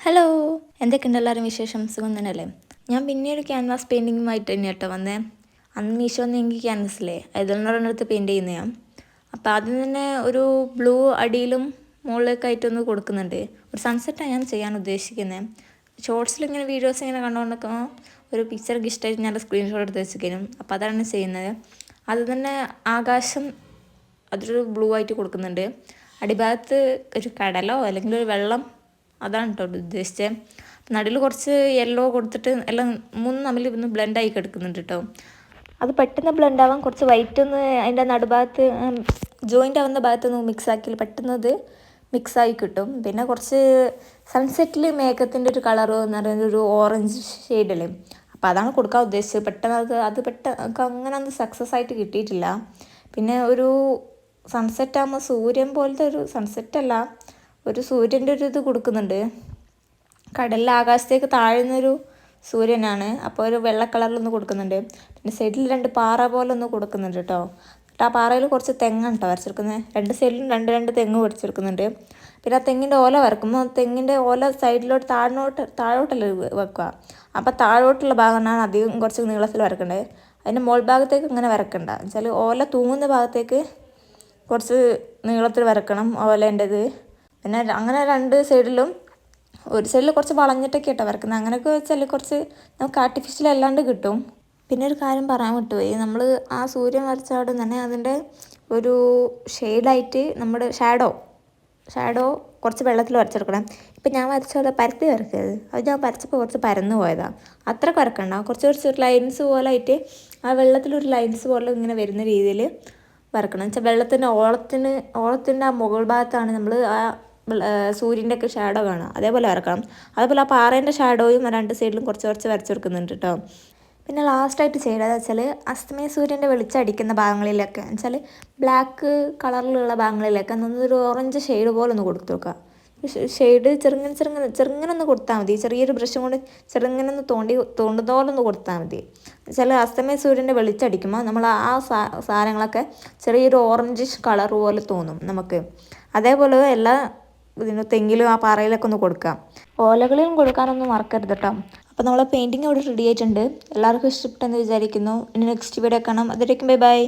Hello, എന്തൊക്കെയുണ്ട് എല്ലാവരും വിശേഷം? സുഖം തന്നെയല്ലേ? ഞാൻ പിന്നീട് ക്യാൻവാസ് പെയിൻറ്റിങ്ങുമായിട്ട് തന്നെ കേട്ടോ വന്നേ. അന്ന് മീഷോന്ന് എനിക്ക് ക്യാൻവാസില്ലേ അതിലെടുത്ത് പെയിൻറ്റ് ചെയ്യുന്നതാണ്. അപ്പോൾ ആദ്യം തന്നെ ഒരു ബ്ലൂ അടിയിലും മുകളിലേക്കായിട്ടൊന്ന് കൊടുക്കുന്നുണ്ട്. ഒരു സൺസെറ്റാണ് ഞാൻ ചെയ്യാൻ ഉദ്ദേശിക്കുന്നത്. ഷോർട്സിൽ ഇങ്ങനെ വീഡിയോസ് ഇങ്ങനെ കണ്ടുകൊണ്ടൊക്കെ ഒരു പിക്ചറൊക്കെ ഇഷ്ടമായിട്ട് ഞാൻ സ്ക്രീൻഷോട്ട് എടുത്ത് വെച്ചിരിക്കുന്നു. അപ്പോൾ അതാണ് ചെയ്യുന്നത്. അത് തന്നെ ആകാശം അതൊരു ബ്ലൂ ആയിട്ട് കൊടുക്കുന്നുണ്ട്. അടിഭാഗത്ത് ഒരു കടലോ അല്ലെങ്കിൽ ഒരു വെള്ളം, അതാണ് കേട്ടോ ഉദ്ദേശിച്ചത്. നടുവിൽ കുറച്ച് യെല്ലോ കൊടുത്തിട്ട് എല്ലാം മൂന്നും തമ്മിൽ ഒന്ന് ബ്ലെൻഡായി കിടക്കുന്നുണ്ട് കേട്ടോ. അത് പെട്ടെന്ന് ബ്ലെൻഡ് ആവാൻ കുറച്ച് വൈറ്റ് ഒന്ന് അതിൻ്റെ നടുഭാഗത്ത് ജോയിൻ്റ് ആവുന്ന ഭാഗത്തൊന്ന് മിക്സാക്കി പെട്ടെന്ന് അത് മിക്സായി കിട്ടും. പിന്നെ കുറച്ച് സൺസെറ്റിൽ മേഘത്തിൻ്റെ ഒരു കളറ് എന്ന് പറയുന്നത് ഒരു ഓറഞ്ച് ഷെയ്ഡല്ലേ, അപ്പോൾ അതാണ് കൊടുക്കാൻ ഉദ്ദേശിച്ചത്. പെട്ടെന്ന് അത് പെട്ടെന്ന് അങ്ങനെ ഒന്നും സക്സസ് ആയിട്ട് കിട്ടിയിട്ടില്ല. പിന്നെ ഒരു സൺസെറ്റ് ആകുമ്പോൾ സൂര്യൻ പോലത്തെ ഒരു സൺസെറ്റല്ല, ഒരു സൂര്യൻ്റെ ഒരു ഇത് കൊടുക്കുന്നുണ്ട്. കടലിൽ ആകാശത്തേക്ക് താഴുന്നൊരു സൂര്യനാണ്. അപ്പോൾ ഒരു വെള്ള കളറിലൊന്ന് കൊടുക്കുന്നുണ്ട്. പിന്നെ സൈഡിൽ 2 പാറ പോലെ ഒന്ന് കൊടുക്കുന്നുണ്ട് കേട്ടോ. എന്നിട്ട് ആ പാറയിൽ കുറച്ച് തെങ്ങാണ് കേട്ടോ വരച്ചെടുക്കുന്നത്. 2 സൈഡിലും 2 തെങ്ങ് വരച്ചെടുക്കുന്നുണ്ട്. പിന്നെ ആ തെങ്ങിൻ്റെ ഓല വരക്കുമ്പോൾ തെങ്ങിൻ്റെ ഓല സൈഡിലോട്ട് താഴോട്ടല്ല വെക്കുക. അപ്പോൾ താഴോട്ടുള്ള ഭാഗമാണ് അധികം കുറച്ച് നീളത്തിൽ വരക്കേണ്ടത്. അതിൻ്റെ മുകൾ ഭാഗത്തേക്ക് ഇങ്ങനെ വരക്കണ്ട. എന്നുവെച്ചാൽ ഓല തൂങ്ങുന്ന ഭാഗത്തേക്ക് കുറച്ച് നീളത്തിൽ വരക്കണം ഓലേൻ്റെത്. പിന്നെ അങ്ങനെ 2 സൈഡിലും, ഒരു സൈഡിൽ കുറച്ച് വളഞ്ഞിട്ടൊക്കെ കേട്ടോ വരക്കുന്നത്. അങ്ങനെയൊക്കെ വെച്ചാൽ കുറച്ച് നമുക്ക് ആർട്ടിഫിഷ്യൽ അല്ലാണ്ട് കിട്ടും. പിന്നെ ഒരു കാര്യം പറയാൻ വിട്ടുപോയി, നമ്മൾ ആ സൂര്യൻ വരച്ചാടും തന്നെ അതിൻ്റെ ഒരു ഷെയ്ഡായിട്ട് നമ്മുടെ ഷാഡോ കുറച്ച് വെള്ളത്തിൽ വരച്ചെടുക്കണം. ഇപ്പം ഞാൻ വരച്ചത് പരത്തി വരക്കരുത്. അത് ഞാൻ വരച്ചപ്പോൾ കുറച്ച് പരന്നു പോയതാണ്. അത്രയ്ക്ക് വരക്കണ്ട. കുറച്ച് ലൈൻസ് പോലെ ആയിട്ട് ആ വെള്ളത്തിലൊരു ലൈൻസ് പോലെ ഇങ്ങനെ വരുന്ന രീതിയിൽ വരക്കണം. വെച്ചാൽ വെള്ളത്തിൻ്റെ ഓളത്തിൻ്റെ ആ മുകൾ ഭാഗത്താണ് നമ്മൾ ആ സൂര്യൻ്റെ ഒക്കെ ഷാഡോ കാണാം, അതേപോലെ വരക്കണം. അതേപോലെ ആ പാറേൻ്റെ ഷാഡോയും 2 സൈഡിലും കുറച്ച് വരച്ചെടുക്കുന്നുണ്ട് കേട്ടോ. പിന്നെ ലാസ്റ്റായിട്ട് ചെയ്യേണ്ടത് വെച്ചാൽ അസ്തമയ സൂര്യൻ്റെ വെളിച്ചടിക്കുന്ന ഭാഗങ്ങളിലൊക്കെ വെച്ചാൽ ബ്ലാക്ക് കളറിലുള്ള ഭാഗങ്ങളിലൊക്കെ ഒരു ഓറഞ്ച് ഷെയ്ഡ് പോലെ ഒന്ന് കൊടുത്തു നോക്കുക. ഷെയ്ഡ് ചെറുങ്ങനെ ഒന്ന് കൊടുത്താൽ മതി. ചെറിയൊരു ബ്രഷും കൊണ്ട് ചെറുങ്ങനെ ഒന്ന് തോണ്ടുന്നോലൊന്ന് കൊടുത്താൽ മതി. വെച്ചാൽ അസ്തമയ സൂര്യൻ്റെ വെളിച്ചടിക്കുമ്പോൾ നമ്മൾ ആ സാധനങ്ങളൊക്കെ ചെറിയൊരു ഓറഞ്ചിഷ് കളർ പോലെ തോന്നും നമുക്ക്. അതേപോലെ എല്ലാ തെങ്ങിലും ആ പാറയിലൊക്കെ ഒന്ന് കൊടുക്കാം. ഓലകളിലും കൊടുക്കാനൊന്നും മറക്കരുത് കേട്ടോ. അപ്പോൾ നമ്മളെ പെയിൻറ്റിങ് ഇവിടെ റെഡി ആയിട്ടുണ്ട്. എല്ലാവർക്കും ഇഷ്ടപ്പെട്ടെന്ന് വിചാരിക്കുന്നു. ഇനി നെക്സ്റ്റ് വീഡിയോ കാണാം. അതുവരേക്കും ബൈ ബൈ.